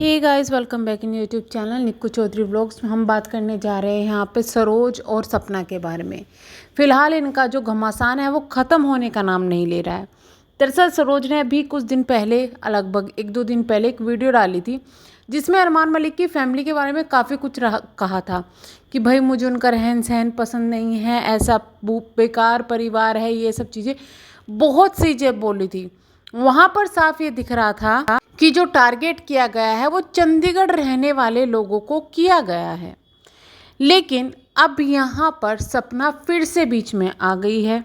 Hey guys, welcome back in YouTube channel Nikku Chaudhary vlogs में हम बात करने जा रहे हैं यहाँ पे सरोज और सपना के बारे में। फ़िलहाल इनका जो घमासान है वो ख़त्म होने का नाम नहीं ले रहा है। दरअसल सरोज ने अभी कुछ दिन पहले, लगभग 1-2 दिन पहले एक वीडियो डाली थी जिसमें अरमान मलिक की फैमिली के बारे में काफ़ी कुछ कहा था कि भाई मुझे उनका रहन सहन पसंद नहीं है, ऐसा बेकार परिवार है, ये सब चीज़ें बहुत सी चीज़ें बोली थी। वहाँ पर साफ ये दिख रहा था कि जो टारगेट किया गया है वो चंडीगढ़ रहने वाले लोगों को किया गया है। लेकिन अब यहाँ पर सपना फिर से बीच में आ गई है।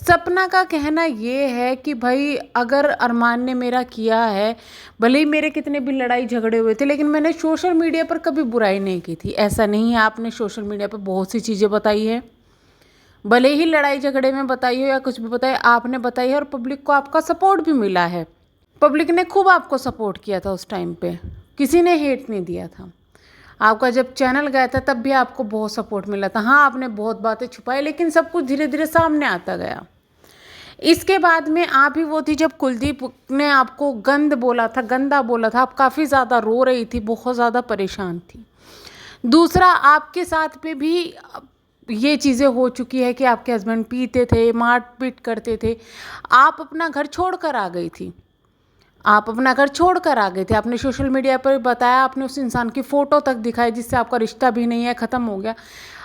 सपना का कहना ये है कि भाई अगर अरमान ने मेरा किया है, भले ही मेरे कितने भी लड़ाई झगड़े हुए थे, लेकिन मैंने सोशल मीडिया पर कभी बुराई नहीं की थी। ऐसा नहीं है, आपने सोशल मीडिया पर बहुत सी चीज़ें बताई है, भले ही लड़ाई झगड़े में बताई हो या कुछ भी बताया, आपने बताई है और पब्लिक को आपका सपोर्ट भी मिला है। पब्लिक ने खूब आपको सपोर्ट किया था उस टाइम पे, किसी ने हेट नहीं दिया था। आपका जब चैनल गया था तब भी आपको बहुत सपोर्ट मिला था। हाँ, आपने बहुत बातें छुपाई, लेकिन सब कुछ धीरे धीरे सामने आता गया। इसके बाद में आप ही वो थी जब कुलदीप ने आपको गंदा बोला था, आप काफ़ी ज़्यादा रो रही थी, बहुत ज़्यादा परेशान थी। दूसरा, आपके साथ पे भी ये चीज़ें हो चुकी है कि आपके हस्बैंड पीते थे, मारपीट करते थे। आप अपना घर छोड़ कर आ गई थी, आप अपना घर छोड़ कर आ गए थे। आपने सोशल मीडिया पर बताया, आपने उस इंसान की फ़ोटो तक दिखाई जिससे आपका रिश्ता भी नहीं है, ख़त्म हो गया।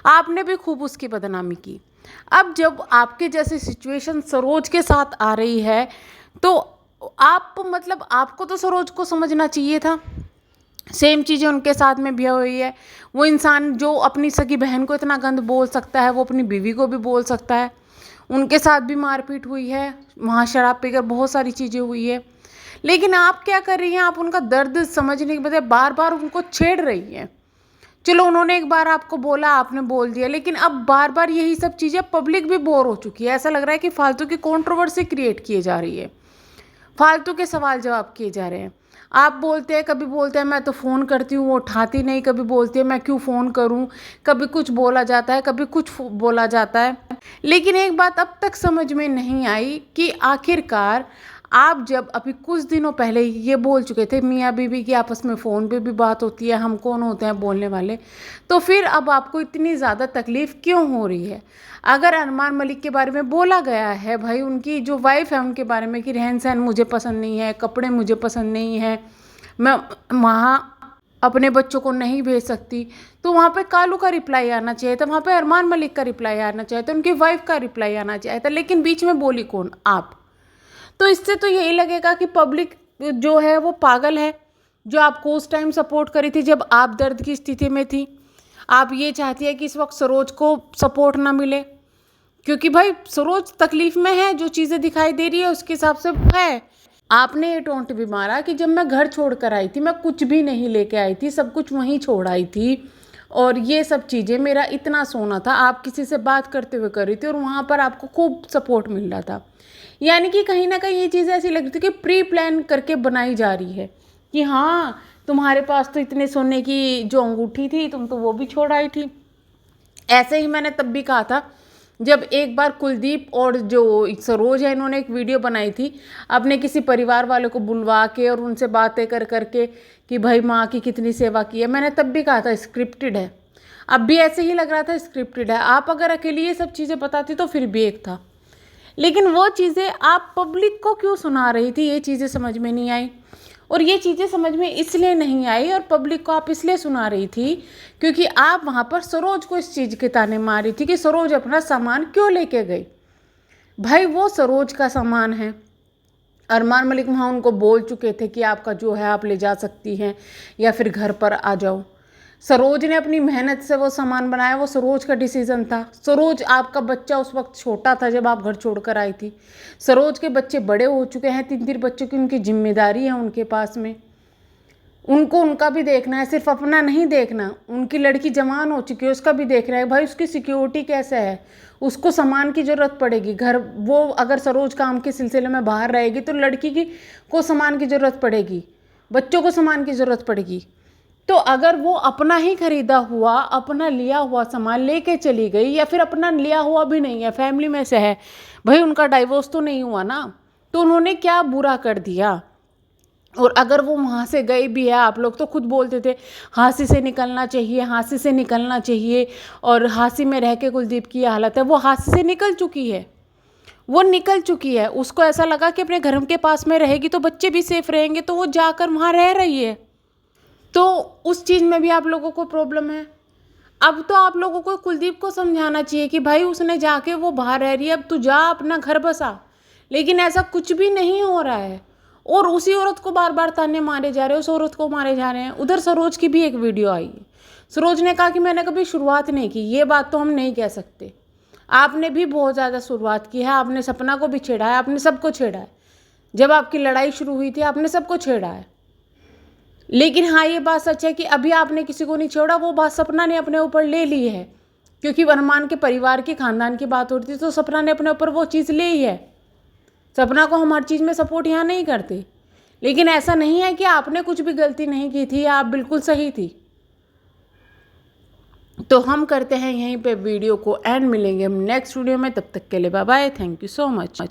आपने भी खूब उसकी बदनामी की। अब जब आपके जैसी सिचुएशन सरोज के साथ आ रही है तो आपको तो सरोज को समझना चाहिए था। सेम चीज़ें उनके साथ में भी हुई है। वो इंसान जो अपनी सगी बहन को इतना गंद बोल सकता है, वो अपनी बीवी को भी बोल सकता है। उनके साथ भी मारपीट हुई है, वहाँ शराब पीकर बहुत सारी चीज़ें हुई है। लेकिन आप क्या कर रही हैं, आप उनका दर्द समझने के बजाय बार बार उनको छेड़ रही हैं। चलो, उन्होंने एक बार आपको बोला, आपने बोल दिया, लेकिन अब बार बार यही सब चीज़ें, पब्लिक भी बोर हो चुकी है। ऐसा लग रहा है कि फालतू की कंट्रोवर्सी क्रिएट किए जा रही है, फालतू के सवाल जवाब किए जा रहे हैं। आप बोलते हैं, कभी बोलते हैं मैं तो फ़ोन करती हूँ, वो उठाती नहीं, कभी बोलती है मैं क्यों फ़ोन करूँ, कभी कुछ बोला जाता है, कभी कुछ बोला जाता है। लेकिन एक बात अब तक समझ में नहीं आई कि आखिरकार आप जब अभी कुछ दिनों पहले ये बोल चुके थे मियाँ बीवी की आपस में फ़ोन पे भी बात होती है, हम कौन होते हैं बोलने वाले, तो फिर अब आपको इतनी ज़्यादा तकलीफ़ क्यों हो रही है? अगर अरमान मलिक के बारे में बोला गया है, भाई उनकी जो वाइफ है उनके बारे में कि रहन सहन मुझे पसंद नहीं है, कपड़े मुझे पसंद नहीं है, मैं वहाँ अपने बच्चों को नहीं भेज सकती, तो वहाँ पे कालू का रिप्लाई आना चाहिए था, वहाँ पे अरमान मलिक का रिप्लाई आना चाहिए था, उनकी वाइफ का रिप्लाई आना चाहिए था। लेकिन बीच में बोली कौन? आप। तो इससे तो यही लगेगा कि पब्लिक जो है वो पागल है, जो आपको उस टाइम सपोर्ट करी थी जब आप दर्द की स्थिति में थी। आप ये चाहती है कि इस वक्त सरोज को सपोर्ट ना मिले, क्योंकि भाई सरोज तकलीफ में है, जो चीज़ें दिखाई दे रही है उसके हिसाब से है। आपने ये टोंट भी मारा कि जब मैं घर छोड़ कर आई थी, मैं कुछ भी नहीं लेके आई थी, सब कुछ वहीं छोड़ आई थी, और ये सब चीज़ें, मेरा इतना सोना था, आप किसी से बात करते हुए कर रही थी और वहाँ पर आपको खूब सपोर्ट मिल रहा था। यानी कि कहीं ना कहीं ये चीज़ें ऐसी लग रही थी कि प्री प्लान करके बनाई जा रही है कि हाँ, तुम्हारे पास तो इतने सोने की जो अंगूठी थी, तुम तो वो भी छोड़ आई थी। ऐसे ही मैंने तब भी कहा था जब एक बार कुलदीप और जो सरोज है, इन्होंने एक वीडियो बनाई थी अपने किसी परिवार वाले को बुलवा के और उनसे बातें कर करके कि भाई माँ की कितनी सेवा की है। मैंने तब भी कहा था स्क्रिप्टेड है। अब भी ऐसे ही लग रहा था स्क्रिप्टेड है। आप अगर अकेली ये सब चीज़ें बताती तो फिर भी एक था, लेकिन वो चीज़ें आप पब्लिक को क्यों सुना रही थी, ये चीज़ें समझ में नहीं आई। और ये चीज़ें समझ में इसलिए नहीं आई और पब्लिक को आप इसलिए सुना रही थी क्योंकि आप वहाँ पर सरोज को इस चीज़ के ताने मार रही थी कि सरोज अपना सामान क्यों लेके गई। भाई वो सरोज का सामान है। अरमान मलिक वहाँ उनको बोल चुके थे कि आपका जो है आप ले जा सकती हैं या फिर घर पर आ जाओ। सरोज ने अपनी मेहनत से वो सामान बनाया, वो सरोज का डिसीजन था। सरोज, आपका बच्चा उस वक्त छोटा था जब आप घर छोड़कर आई थी। सरोज के बच्चे बड़े हो चुके हैं, 3-3 बच्चों की उनकी जिम्मेदारी है उनके पास में, उनको उनका भी देखना है, सिर्फ अपना नहीं देखना। उनकी लड़की जवान हो चुकी है, उसका भी देखना है। भाई उसकी सिक्योरिटी कैसे है, उसको सामान की ज़रूरत पड़ेगी। घर वो अगर सरोज काम के सिलसिले में बाहर रहेगी तो लड़की की को सामान की ज़रूरत पड़ेगी, बच्चों को सामान की ज़रूरत पड़ेगी। तो अगर वो अपना ही खरीदा हुआ, अपना लिया हुआ सामान लेके चली गई, या फिर अपना लिया हुआ भी नहीं है, फैमिली में से है, भाई उनका डाइवोर्स तो नहीं हुआ ना, तो उन्होंने क्या बुरा कर दिया? और अगर वो वहाँ से गए भी है, आप लोग तो खुद बोलते थे हाँसी से निकलना चाहिए, हाँसी से निकलना चाहिए, और हाँसी में रह के कुलदीप की हालत है। वो हाँसी से निकल चुकी है, वो निकल चुकी है। उसको ऐसा लगा कि अपने घर के पास में रहेगी तो बच्चे भी सेफ रहेंगे, तो वो जाकर वहाँ रह रही है। तो उस चीज़ में भी आप लोगों को प्रॉब्लम है। अब तो आप लोगों को कुलदीप को समझाना चाहिए कि भाई उसने जाके वो बाहर रह रही है, अब तू जा अपना घर बसा। लेकिन ऐसा कुछ भी नहीं हो रहा है, और उसी औरत को बार बार ताने मारे जा रहे हैं, उस औरत को मारे जा रहे हैं। उधर सरोज की भी एक वीडियो आई है, सरोज ने कहा कि मैंने कभी शुरुआत नहीं की। ये बात तो हम नहीं कह सकते, आपने भी बहुत ज़्यादा शुरुआत की है। आपने सपना को भी छेड़ा है, आपने सबको छेड़ा है। जब आपकी लड़ाई शुरू हुई थी आपने सबको छेड़ा है। लेकिन हाँ, ये बात सच है कि अभी आपने किसी को नहीं छोड़ा, वो बात सपना ने अपने ऊपर ले ली है। क्योंकि वर्मान के परिवार की, खानदान की बात होती थी तो सपना ने अपने ऊपर वो चीज़ ले ही है। सपना को हम हर चीज़ में सपोर्ट यहाँ नहीं करते, लेकिन ऐसा नहीं है कि आपने कुछ भी गलती नहीं की थी, आप बिल्कुल सही थी। तो हम करते हैं यहीं पे वीडियो को एंड, मिलेंगे हम नेक्स्ट वीडियो में। तब तक के लिए bye bye, thank you so much.